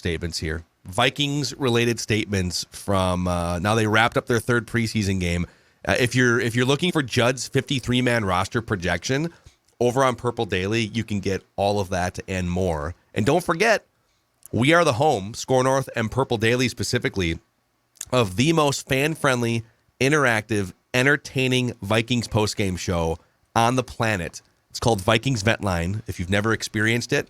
statements here. Vikings-related statements from now they wrapped up their third preseason game. If you're looking for Judd's 53-man roster projection over on Purple Daily, you can get all of that and more. And don't forget, we are the home, SKOR North and Purple Daily specifically, of the most fan-friendly, interactive, entertaining Vikings postgame show on the planet. It's called Vikings Vent Line. If you've never experienced it,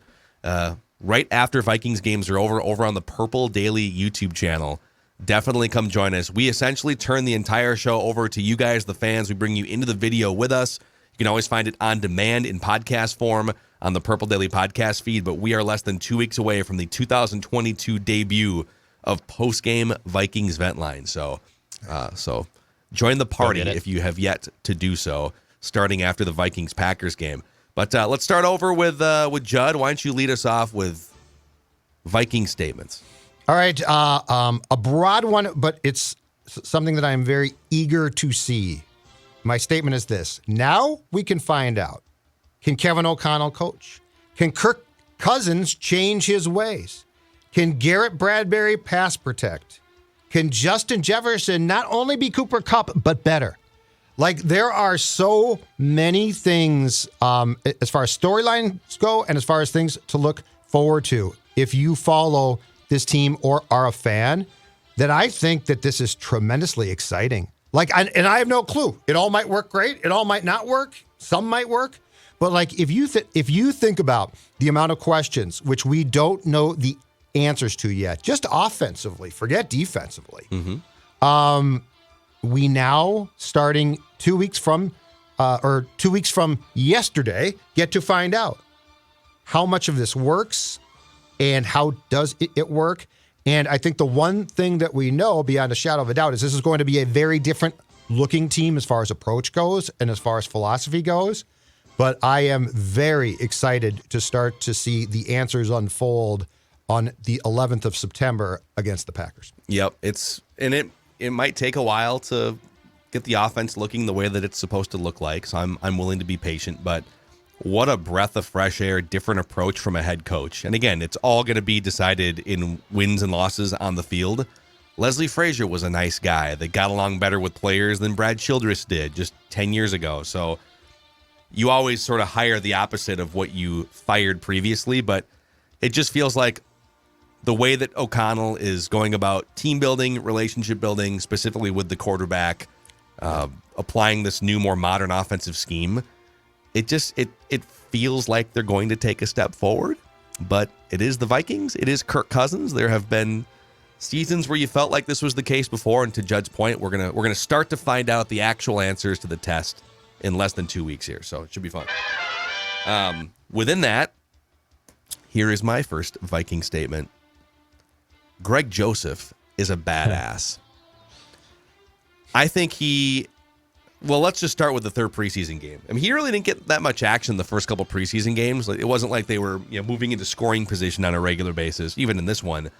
right after Vikings games are over on the Purple Daily YouTube channel, definitely come join us. We essentially turn the entire show over to you guys, the fans. We bring you into the video with us. You can always find it on demand in podcast form on the Purple Daily podcast feed, but we are less than 2 weeks away from the 2022 debut of postgame Vikings Vent Line. So join the party if you have yet to do so, starting after the Vikings-Packers game. But let's start over with Judd. Why don't you lead us off with Viking statements? All right, a broad one, but it's something that I'm very eager to see. My statement is this. Now we can find out. Can Kevin O'Connell coach? Can Kirk Cousins change his ways? Can Garrett Bradbury pass protect? Can Justin Jefferson not only be Cooper Kupp, but better? Like, there are so many things as far as storylines go and as far as things to look forward to if you follow this team or are a fan, that I think that this is tremendously exciting. And I have no clue. It all might work great. It all might not work. Some might work. But like, if you think about the amount of questions which we don't know the answers to yet, just offensively, forget defensively. We now, starting 2 weeks from yesterday, get to find out how much of this works and how does it work. And I think the one thing that we know beyond a shadow of a doubt is this is going to be a very different looking team as far as approach goes and as far as philosophy goes. But I am very excited to start to see the answers unfold on the 11th of September against the Packers. Yep, it might take a while to get the offense looking the way that it's supposed to look like. So I'm willing to be patient, but what a breath of fresh air, different approach from a head coach. And again, it's all going to be decided in wins and losses on the field. Leslie Frazier was a nice guy that got along better with players than Brad Childress did just 10 years ago. So you always sort of hire the opposite of what you fired previously, but it just feels like the way that O'Connell is going about team building, relationship building, specifically with the quarterback, applying this new, more modern offensive scheme, it feels like they're going to take a step forward. But it is the Vikings. It is Kirk Cousins. There have been seasons where you felt like this was the case before, and to Judd's point, we're gonna start to find out the actual answers to the test in less than 2 weeks here, so it should be fun. Within that, here is my first Viking statement. Greg Joseph is a badass. I think let's just start with the third preseason game. I mean, he really didn't get that much action the first couple preseason games. Like, it wasn't like they were moving into scoring position on a regular basis, even in this one.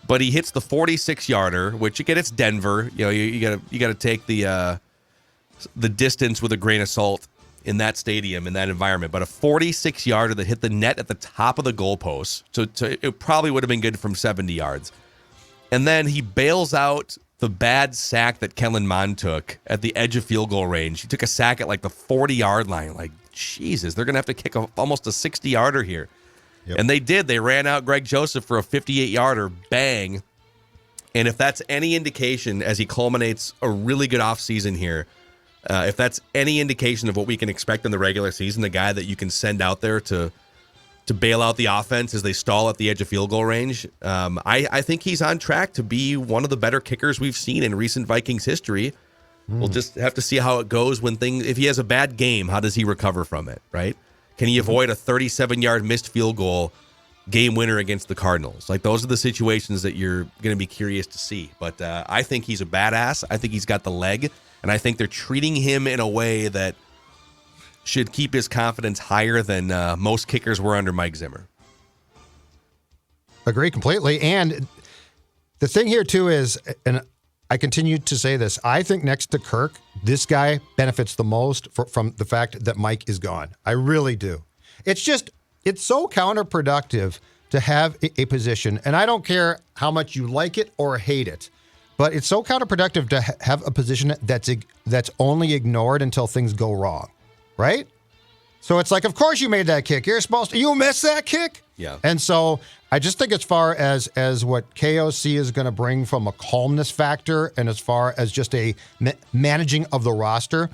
But he hits the 46-yarder, which, again, it's Denver. You got to take the distance with a grain of salt in that stadium, in that environment. But a 46-yarder that hit the net at the top of the goalpost. So it probably would have been good from 70 yards. And then he bails out the bad sack that Kellen Mond took at the edge of field goal range. He took a sack at like the 40-yard line. Like, Jesus, they're going to have to kick almost a 60-yarder here. Yep. And they did. They ran out Greg Joseph for a 58-yarder. Bang. And if that's any indication, as he culminates a really good offseason here, if that's any indication of what we can expect in the regular season, the guy that you can send out there to bail out the offense as they stall at the edge of field goal range, I think he's on track to be one of the better kickers we've seen in recent Vikings history. We'll just have to see how it goes if he has a bad game, how does he recover from it, right? Can he avoid a 37-yard missed field goal game winner against the Cardinals? Like, those are the situations that you're going to be curious to see. But I think he's a badass. I think he's got the leg, and I think they're treating him in a way that should keep his confidence higher than most kickers were under Mike Zimmer. Agree completely. And the thing here, too, is, and I continue to say this, I think next to Kirk, this guy benefits the most from the fact that Mike is gone. I really do. It's so counterproductive to have a position, and I don't care how much you like it or hate it, but it's so counterproductive to have a position that's only ignored until things go wrong, right? So it's like, of course you made that kick. You missed that kick? Yeah. And so I just think as far as what KOC is going to bring from a calmness factor and as far as just a managing of the roster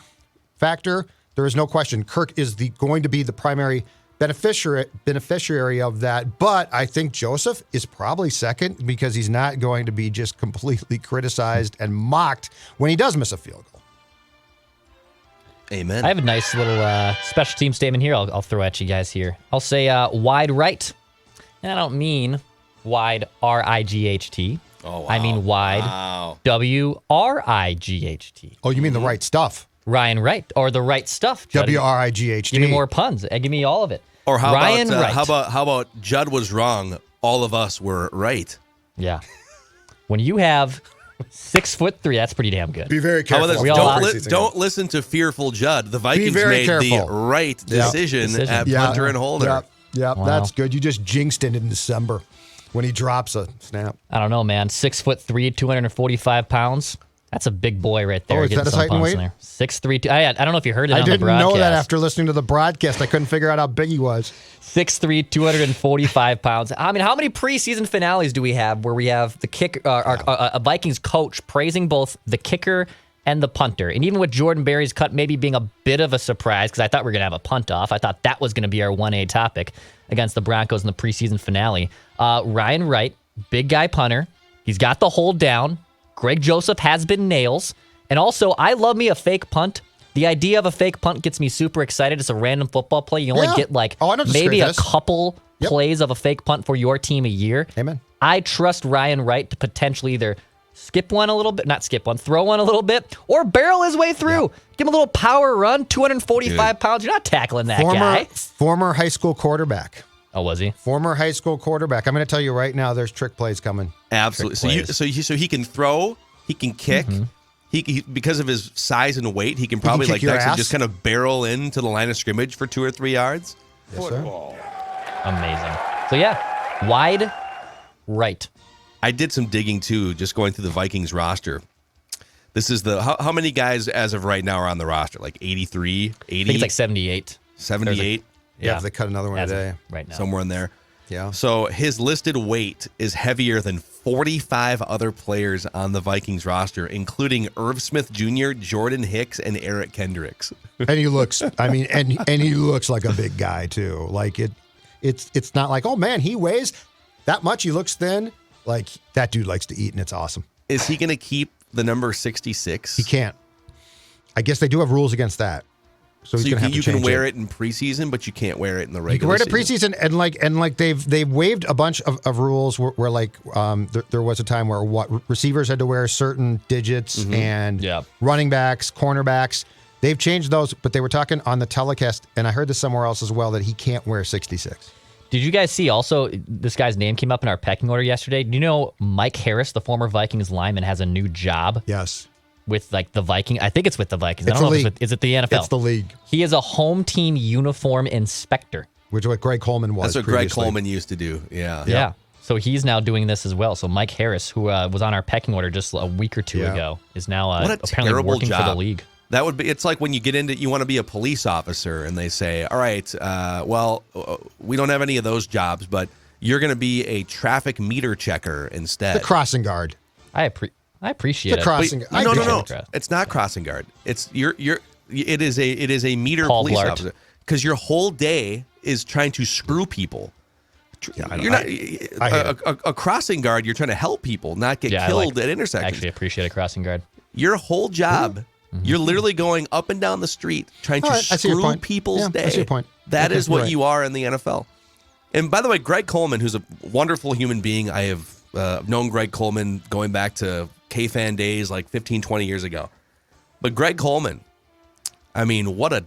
factor, there is no question Kirk is going to be the primary beneficiary of that. But I think Joseph is probably second because he's not going to be just completely criticized and mocked when he does miss a field goal. Amen. I have a nice little special team statement here I'll throw at you guys here. I'll say wide right. And I don't mean wide R-I-G-H-T. Oh, wow. I mean wide W-R-I-G-H-T. Oh, you mean the right stuff? Ryan Wright, or the right stuff. Judd. W-R-I-G-H-T. Give me more puns. Give me all of it. Or how Ryan about Wright. how about Judd was wrong, all of us were right. Yeah. When you have 6'3", that's pretty damn good. Be very How careful. about this? Don't listen to fearful Judd. The Vikings made careful. the right decision at punter and holder. Yeah, Wow. that's good. You just jinxed it in December when he drops a snap. I don't know, man. 6'3", 245 pounds. That's a big boy right there. Oh, is that getting his some height and punts weight? in there. 6'3". I don't know if you heard it I on the didn't broadcast. know that after listening to the broadcast. I couldn't figure out how big he was. 6'3", 245 pounds. I mean, how many preseason finales do we have where we have the kicker, a Vikings coach praising both the kicker and the punter? And even with Jordan Berry's cut maybe being a bit of a surprise, because I thought we were going to have a punt off. I thought that was going to be our 1A topic against the Broncos in the preseason finale. Ryan Wright, big guy punter. He's got the hold down. Greg Joseph has been nails. And also, I love me a fake punt. The idea of a fake punt gets me super excited. It's a random football play. You only get maybe a couple plays of a fake punt for your team a year. Amen. I trust Ryan Wright to potentially either throw one a little bit, or barrel his way through. Yeah. Give him a little power run, 245 pounds. You're not tackling that guy. Former high school quarterback. Oh, was he? Former high school quarterback. I'm going to tell you right now, there's trick plays coming. Absolutely. So he can throw, he can kick. Mm-hmm. He because of his size and weight, he can probably just kind of barrel into the line of scrimmage for 2 or 3 yards. Yes, sir. Amazing. So yeah, wide right. I did some digging too, just going through the Vikings roster. This is how many guys as of right now are on the roster? Like 83, 80? I think it's like 78. 78? Yeah, if they cut another one today. Right now. Somewhere in there. Yeah. So his listed weight is heavier than 45 other players on the Vikings roster, including Irv Smith Jr., Jordan Hicks, and Eric Kendricks. And he looks, and he looks like a big guy too. Like it's not like, oh man, he weighs that much. He looks thin. Like that dude likes to eat, and it's awesome. Is he going to keep the number 66? He can't. I guess they do have rules against that. So he's going to have to change it. You can wear it in preseason, but you can't wear it in the regular season. You can wear it in preseason, and like they've waived a bunch of rules where there was a time where receivers had to wear certain digits and running backs, cornerbacks. They've changed those, but they were talking on the telecast, and I heard this somewhere else as well, that he can't wear 66. Did you guys see also, this guy's name came up in our pecking order yesterday? Do you know Mike Harris, the former Vikings lineman, has a new job? Yes. With like the Vikings. I think it's with the Vikings. It's I don't know league. if is it the NFL? It's the league. He is a home team uniform inspector. Which is what Greg Coleman was. That's what previously. Greg Coleman used to do. Yeah. Yeah. So he's now doing this as well. So Mike Harris, who was on our pecking order just a week or two ago, is now apparently working for the league. That would be. It's like when you get into, you want to be a police officer, and they say, "All right, we don't have any of those jobs, but you're going to be a traffic meter checker instead." The crossing guard. I appreciate it. Crossing. No. It's not crossing guard. It's it is a meter Paul police Blart. officer, because your whole day is trying to screw people. You're not a crossing guard. You're trying to help people not get killed at intersections. Actually, appreciate a crossing guard. Your whole job, you're literally going up and down the street trying to screw people's day. I see your point. That is what you are in the NFL. And by the way, Greg Coleman, who's a wonderful human being, I have known Greg Coleman going back to K-Fan days like 15, 20 years ago. But Greg Coleman, I mean, what a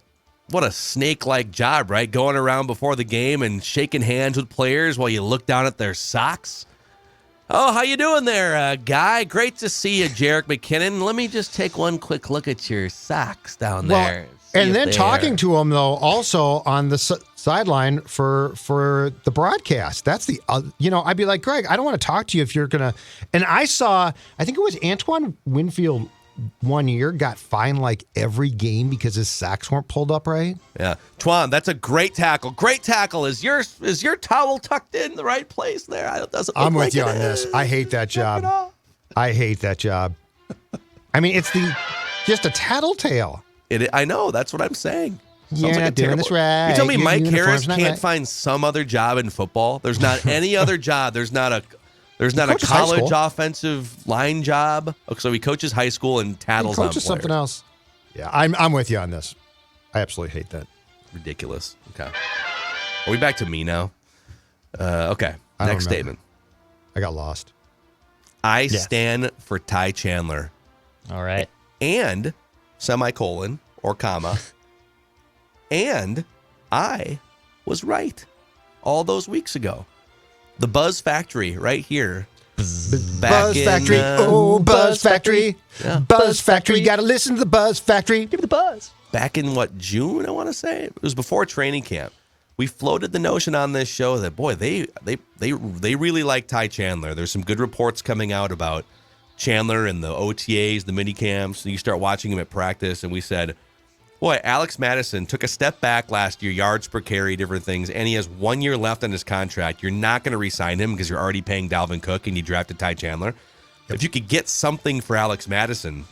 snake-like job, right? Going around before the game and shaking hands with players while you look down at their socks. Oh, how you doing there, Guy? Great to see you, Jarek McKinnon. Let me just take one quick look at your socks down there. And then talking to him, though, also on the sideline for the broadcast. That's the, I'd be like, Greg, I don't want to talk to you if you're going to. And I think it was Antoine Winfield one year got fined like every game because his socks weren't pulled up right. Yeah. Twan, that's a great tackle. Great tackle. Is your towel tucked in the right place there? It doesn't look I'm with like you it on this. is. I hate that job. I hate that job. I mean, it's just a tattletale. I know. That's what I'm saying. You're not doing this right. You tell me Your Mike uniform's Harris not can't right. find some other job in football? There's not any other job. There's not a coaches high college school. offensive line job. So he coaches high school and tattles He on coaches players. something else. Yeah, I'm with you on this. I absolutely hate that. Ridiculous. Okay. Are we back to me now? Okay. I don't Next remember. statement. I got lost. I stand for Ty Chandler All right. and semicolon or comma, and I was right all those weeks ago. The Buzz Factory right here. Buzz Factory. Buzz Factory. Yeah. Buzz Factory. You got to listen to the Buzz Factory. Give me the buzz. Back in June, I want to say? It was before training camp. We floated the notion on this show that, boy, they really like Ty Chandler. There's some good reports coming out about Chandler and the OTAs, the mini camps. And you start watching him at practice, and we said, boy, Alex Mattison took a step back last year, yards per carry, different things, and he has 1 year left on his contract. You're not going to re-sign him because you're already paying Dalvin Cook and you drafted Ty Chandler. If you could get something for Alex Mattison,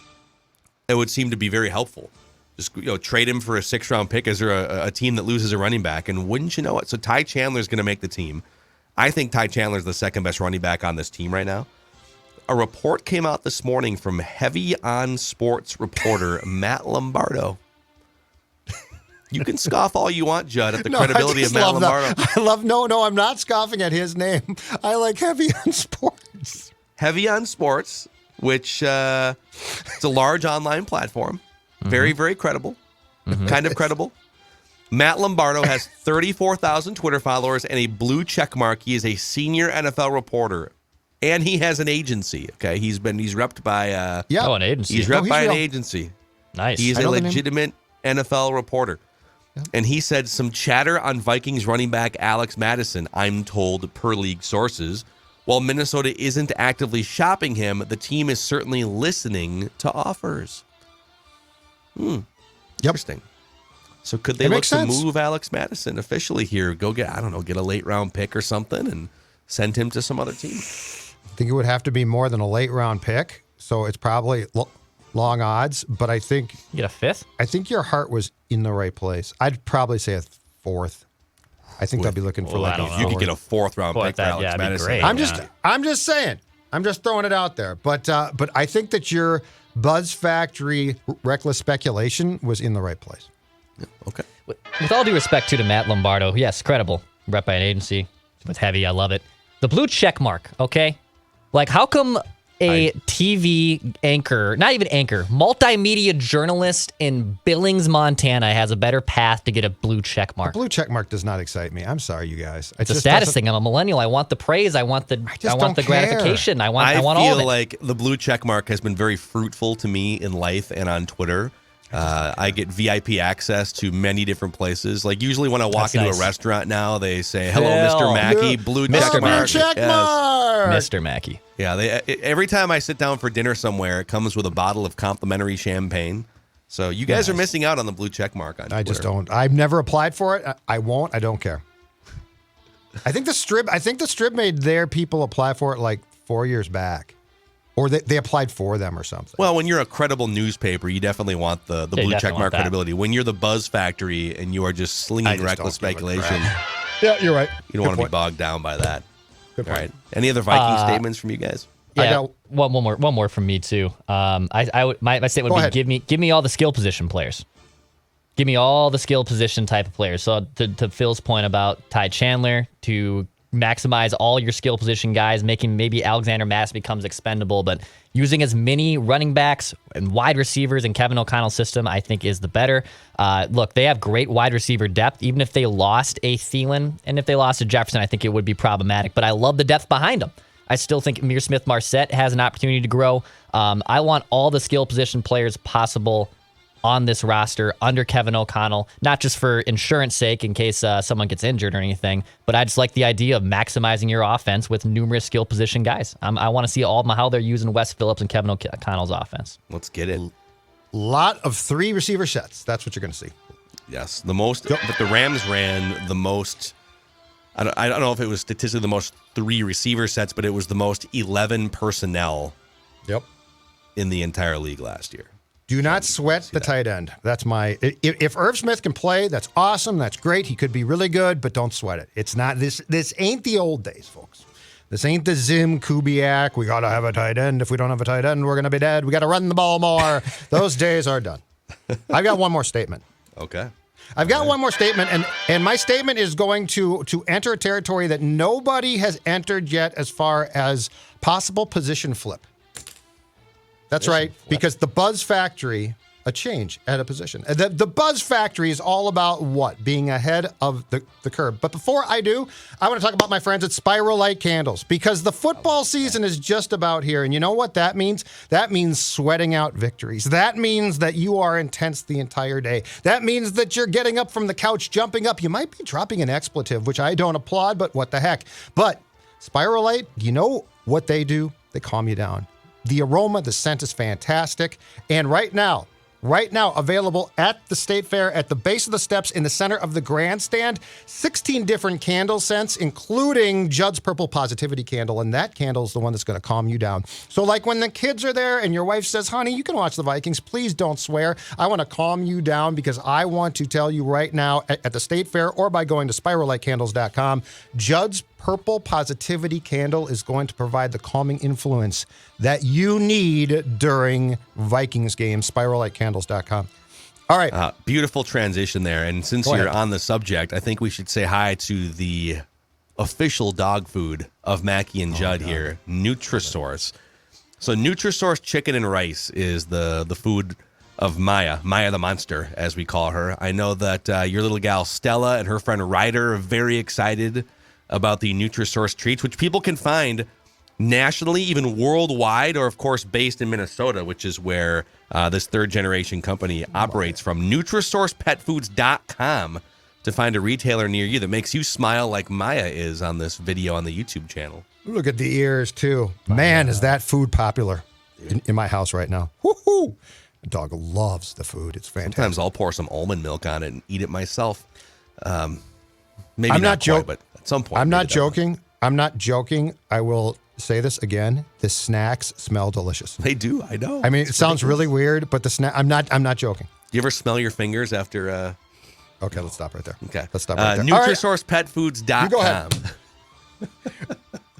it would seem to be very helpful. Just trade him for a 6th-round pick. Is there a team that loses a running back? And wouldn't you know it? So Ty Chandler's going to make the team. I think Ty Chandler's the second best running back on this team right now. A report came out this morning from Heavy on Sports reporter Matt Lombardo. You can scoff all you want, Judd, at the credibility of Matt Lombardo. No, I'm not scoffing at his name. I like Heavy on Sports. Heavy on Sports, which it's a large online platform. Very, very credible. Kind of credible. Matt Lombardo has 34,000 Twitter followers and a blue check mark. He is a senior NFL reporter. And he has an agency. Okay, he's repped by Oh, an agency. He's repped by an real. agency. Nice. He's I a know the name. legitimate NFL reporter. And he said some chatter on Vikings running back Alex Mattison, I'm told per league sources. While Minnesota isn't actively shopping him, the team is certainly listening to offers. Interesting. So could they It look makes to sense. move Alex Mattison officially here? Go get a late round pick or something and send him to some other team. I think it would have to be more than a late round pick, so it's probably long odds. But I think You get a 5th? your heart was in the right place. I'd probably say a 4th. I think they'll be looking for Well, like I don't a know. You could get a 4th round Boy, pick for that- Alex yeah, that'd be Mattison. great. I'm just saying. I'm just throwing it out there. But I think that your Buzz Factory reckless speculation was in the right place. Okay. With all due respect to Matt Lombardo, yes, credible. Rep by an agency. With Heavy, I love it. The blue check mark, okay? Like, how come a TV anchor, not even anchor, multimedia journalist in Billings, Montana has a better path to get a blue check mark? Blue check mark does not excite me. I'm sorry, you guys. It's a status thing. I'm a millennial. I want the praise. I want the don't care. gratification. I want all feel of it. like the blue check mark has been very fruitful to me in life and on Twitter. I get VIP access to many different places. Like usually when I walk That's into nice. a restaurant now, they say, "Hello, Phil. Mr. Mackey, blue Mr. check mark." Blue check Yes. mark. Mr. Mackey. Yeah, every time I sit down for dinner somewhere, it comes with a bottle of complimentary champagne. So you guys are missing out on the blue check mark on Twitter. I just don't. I've never applied for it. I won't. I don't care. I think the Strib made their people apply for it like 4 years back, or they applied for them or something. Well, when you're a credible newspaper, you definitely want the you blue definitely check want mark that. credibility. When you're the Buzz Factory and you are just slinging I just reckless don't give a speculation, Yeah, you're right. you don't want to be bogged down by that. Good All point. right. Any other Viking statements from you guys? I Yeah, got- one more from me too. My statement Go would ahead. be give me all the skill position players. Give me all the skill position type of players. So to Phil's point about Ty Chandler, to maximize all your skill position guys, making maybe Alexander Mass becomes expendable, but using as many running backs and wide receivers in Kevin O'Connell's system, I think is the better. Look, they have great wide receiver depth. Even if they lost a Thielen and if they lost a Jefferson, I think it would be problematic. But I love the depth behind them. I still think Amir Smith-Marset has an opportunity to grow. I want all the skill position players possible on this roster under Kevin O'Connell, not just for insurance sake in case someone gets injured or anything, but I just like the idea of maximizing your offense with numerous skill position guys. I want to see how they're using Wes Phillips and Kevin O'Connell's offense. Let's get it. Lot of 3 receiver sets. That's what you're going to see. Yes, the most. But the Rams ran the most. I don't know if it was statistically the most 3 receiver sets, but it was the most 11 personnel. Yep. In the entire league last year. Do not sweat the tight end. That's my. If Irv Smith can play, that's awesome. That's great. He could be really good, but don't sweat it. It's not this. This ain't the old days, folks. This ain't the Zim Kubiak. We gotta have a tight end. If we don't have a tight end, we're gonna be dead. We gotta run the ball more. Those days are done. I've got one more statement. Okay. I've got one more statement, and my statement is going to enter a territory that nobody has entered yet as far as possible position flip. That's right, because the Buzz Factory, a change at a position. The Buzz Factory is all about what? Being ahead of the curve. But before I do, I want to talk about my friends at Spiral Light Candles, because the football season is just about here. And you know what that means? That means sweating out victories. That means that you are intense the entire day. That means that you're getting up from the couch, jumping up. You might be dropping an expletive, which I don't applaud, but what the heck. But Spiral Light, you know what they do? They calm you down. The aroma, the scent is fantastic. And right now, available at the State Fair at the base of the steps in the center of the grandstand, 16 different candle scents, including Judd's Purple Positivity Candle. And that candle is the one that's going to calm you down. So like when the kids are there and your wife says, honey, you can watch the Vikings, please don't swear. I want to calm you down because I want to tell you right now at the State Fair or by going to spirallightcandles.com, Judd's Purple Positivity Candle is going to provide the calming influence that you need during Vikings games. SpiralLightCandles.com. All right. Beautiful transition there. And since you're on the subject, I think we should say hi to the official dog food of Mackie and Judd here, Nutrisource. So Nutrisource chicken and rice is the food of Maya the monster, as we call her. I know that your little gal Stella and her friend Ryder are very excited about the Nutrisource treats, which people can find nationally, even worldwide, or of course based in Minnesota, which is where this third generation company operates from. NutrisourcePetFoods.com to find a retailer near you that makes you smile like Maya is on this video on the YouTube channel. Look at the ears too. Man, is that food popular in my house right now. Woohoo! The dog loves the food. It's fantastic. Sometimes I'll pour some almond milk on it and eat it myself. Maybe I'm not quite, but at some point. I'm not joking. I'm not joking. I will say this again. The snacks smell delicious. They do. I know. I mean, it sounds really weird, but the snack. I'm not joking. You ever smell your fingers after? Okay, let's stop right there. Okay, let's stop right there. NutrisourcePetFoods.com. Go ahead.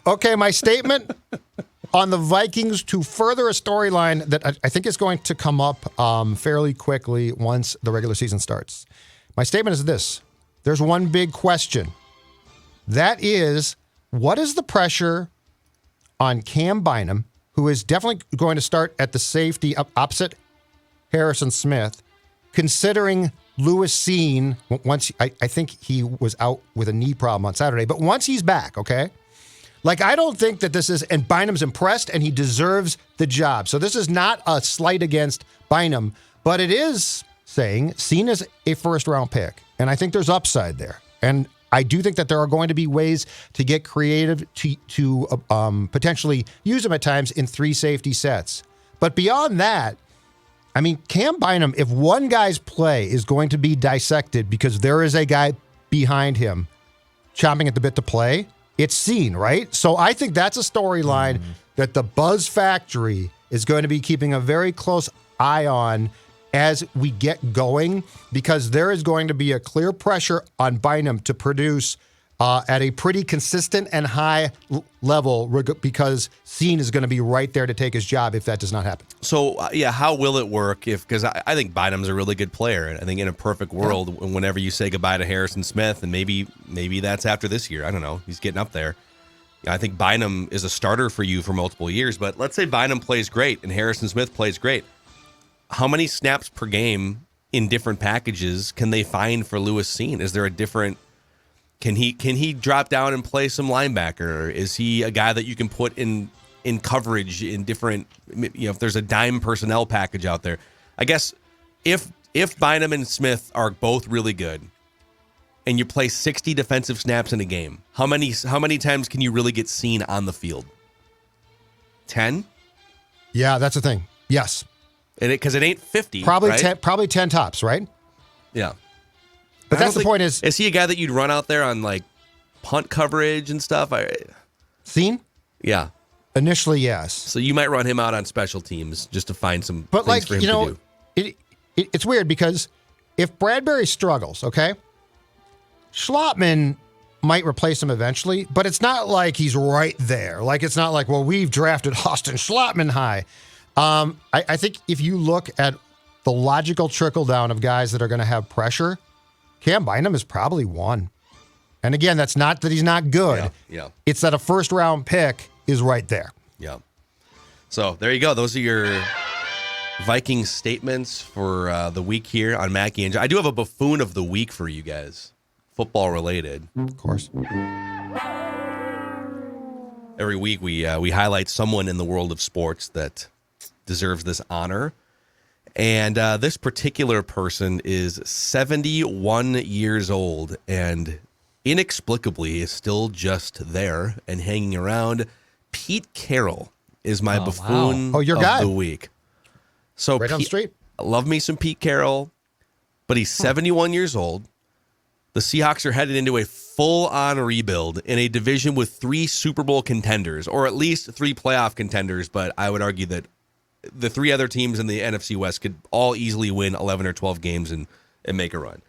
Okay, my statement on the Vikings to further a storyline that I think is going to come up fairly quickly once the regular season starts. My statement is this. There's one big question. That is, what is the pressure on Cam Bynum, who is definitely going to start at the safety opposite Harrison Smith, considering Lewis Cine, once I think he was out with a knee problem on Saturday, but once he's back, okay? Like, I don't think that this is, and Bynum's impressed and he deserves the job. So this is not a slight against Bynum, but it is saying Cine is a first-round pick. And I think there's upside there. And I do think that there are going to be ways to get creative to potentially use him at times in 3 safety sets. But beyond that, I mean, Cam Bynum, if one guy's play is going to be dissected because there is a guy behind him chomping at the bit to play, it's Cine, right? So I think that's a storyline that the Buzz Factory is going to be keeping a very close eye on as we get going, because there is going to be a clear pressure on Bynum to produce at a pretty consistent and high level, because Cine is going to be right there to take his job if that does not happen. So, how will it work? Because I think Bynum's a really good player. And I think in a perfect world, whenever you say goodbye to Harrison Smith, and maybe that's after this year, I don't know, he's getting up there. I think Bynum is a starter for you for multiple years, but let's say Bynum plays great and Harrison Smith plays great. How many snaps per game in different packages can they find for Lewis Cine? Is there a different Can he drop down and play some linebacker? Is he a guy that you can put in coverage in different, if there's a dime personnel package out there? I guess if Bynum and Smith are both really good and you play 60 defensive snaps in a game, how many times can you really get seen on the field? 10? Yeah, that's the thing. Yes. Because it ain't 50. Probably right? 10 tops, right? Yeah. But that's the point is he a guy that you'd run out there on like punt coverage and stuff? Cine? Yeah. Initially, yes. So you might run him out on special teams just to find some but things for him to do. It's weird because if Bradbury struggles, okay, Schlottman might replace him eventually, but it's not like he's right there. Like, it's not like, well, we've drafted Austin Schlottman high. I think if you look at the logical trickle down of guys that are going to have pressure, Cam Bynum is probably one. And again, that's not that he's not good. Yeah. It's that a first round pick is right there. Yeah. So there you go. Those are your Vikings statements for the week here on Mackie and John. I do have a buffoon of the week for you guys, football related. Of course. Every week we highlight someone in the world of sports that deserves this honor. And this particular person is 71 years old and inexplicably is still just there and hanging around. Pete Carroll is my buffoon wow. Your of guy. the week. So right on the street. I love me some Pete Carroll, but he's 71 years old. The Seahawks are headed into a full-on rebuild in a division with 3 Super Bowl contenders, or at least 3 playoff contenders, but I would argue that the 3 other teams in the NFC West could all easily win 11 or 12 games and make a run.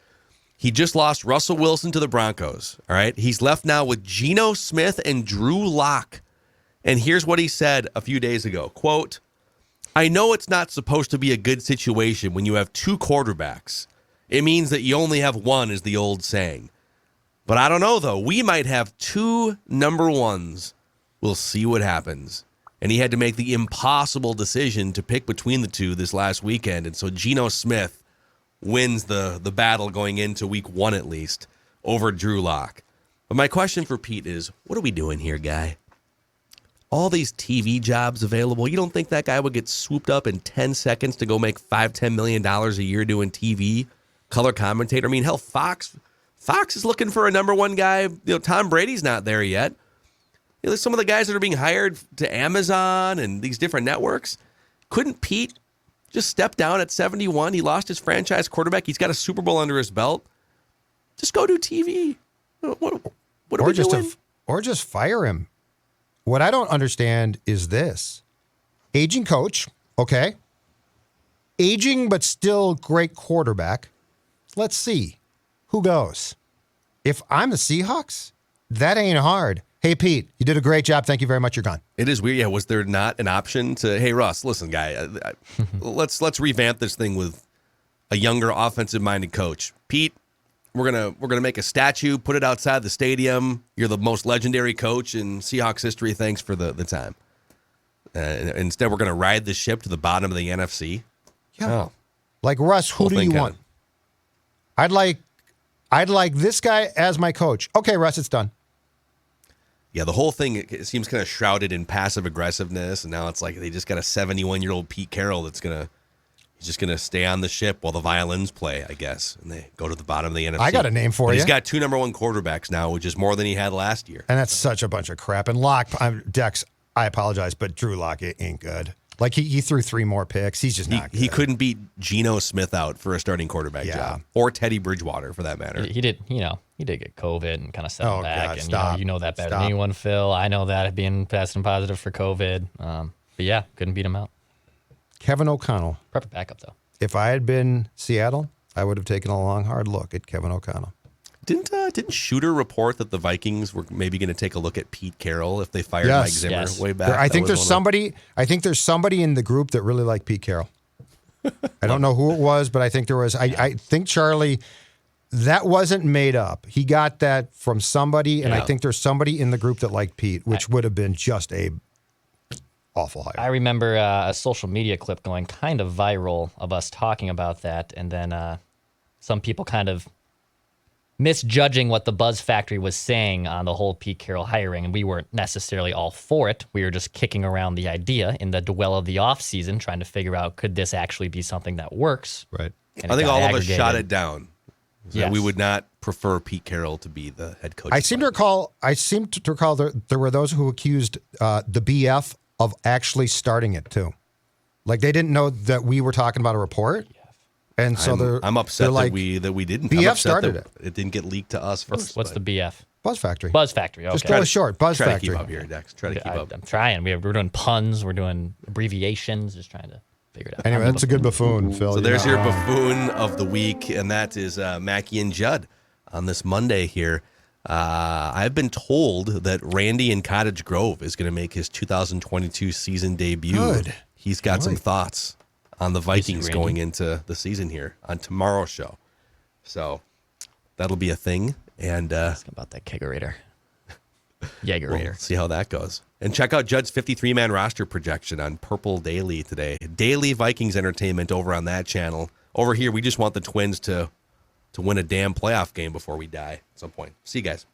He just lost Russell Wilson to the Broncos, all right? He's left now with Geno Smith and Drew Lock. And here's what he said a few days ago, quote, "I know it's not supposed to be a good situation when you have 2 quarterbacks. It means that you only have one, is the old saying. But I don't know, though. We might have 2 number ones. We'll see what happens." And he had to make the impossible decision to pick between the 2 this last weekend. And so Geno Smith wins the battle going into week 1 at least over Drew Lock. But my question for Pete is, what are we doing here, guy? All these TV jobs available. You don't think that guy would get swooped up in 10 seconds to go make $5-10 million a year doing TV, color commentator? I mean, hell, Fox is looking for a number 1 guy. Tom Brady's not there yet. Some of the guys that are being hired to Amazon and these different networks. Couldn't Pete just step down at 71? He lost his franchise quarterback. He's got a Super Bowl under his belt. Just go do TV. What are we doing? Or just fire him. What I don't understand is this. Aging coach, okay. Aging but still great quarterback. Let's see. Who goes? If I'm the Seahawks, that ain't hard. Hey, Pete, you did a great job. Thank you very much. You're gone. It is weird. Yeah, was there not an option to, hey, Russ, listen, guy, let's revamp this thing with a younger offensive-minded coach. Pete, we're gonna make a statue, put it outside the stadium. You're the most legendary coach in Seahawks history. Thanks for the time. Instead, we're gonna ride the ship to the bottom of the NFC. Yeah. Oh. Like, Russ, who do you want? I'd like this guy as my coach. Okay, Russ, it's done. Yeah, the whole thing, it seems kind of shrouded in passive aggressiveness, and now it's like they just got a 71-year-old Pete Carroll he's just gonna stay on the ship while the violins play, I guess, and they go to the bottom of the NFC. I got a name for you. He's got 2 number 1 quarterbacks now, which is more than he had last year. And that's such a bunch of crap. And Locke, Dex, I apologize, but Drew Lock ain't good. Like, he threw 3 more picks. He's just not good. He couldn't beat Geno Smith out for a starting quarterback job, or Teddy Bridgewater for that matter. He did get COVID and kind of settled back. God, and stop. You know that better than anyone, Phil. I know that, being testing positive for COVID. But yeah, couldn't beat him out. Kevin O'Connell. Perfect backup, though. If I had been Seattle, I would have taken a long, hard look at Kevin O'Connell. Didn't Shooter report that the Vikings were maybe going to take a look at Pete Carroll if they fired Mike Zimmer way back? I think there's somebody in the group that really liked Pete Carroll. I don't know who it was, but I think there was. I think Charlie, that wasn't made up. He got that from somebody, and I think there's somebody in the group that liked Pete, which would have been just a awful hire. I remember a social media clip going kind of viral of us talking about that, and then some people kind of misjudging what the Buzz Factory was saying on the whole Pete Carroll hiring, and we weren't necessarily all for it. We were just kicking around the idea in the dwell of the offseason, trying to figure out, could this actually be something that works? Right. And I think all of us aggregated. shot it down. Yes. We would not prefer Pete Carroll to be the head coach. I seem to recall there were those who accused the BF of actually starting it too. Like they didn't know that we were talking about a report. And so I'm upset like, that we didn't. BF I'm upset started that it didn't get leaked to us first. What's the BF? Buzz Factory. Buzz Factory. Okay. Just go short. Buzz Try Factory. to keep up here, Dex. Try to keep up. I'm trying. We're doing puns. We're doing abbreviations. Just trying to figure it out. Anyway, that's a good buffoon, Phil. So there's your buffoon of the week, and that is Mackie and Judd on this Monday here. I've been told that Randy in Cottage Grove is going to make his 2022 season debut. Good. He's got some thoughts on the Vikings Randy. going into the season here on tomorrow's show. So that'll be a thing. And Ask about that kegerator. Jägerator. we'll see how that goes. And check out Judd's 53-man roster projection on Purple Daily today. Daily Vikings entertainment over on that channel. Over here, we just want the Twins to win a damn playoff game before we die at some point. See you guys.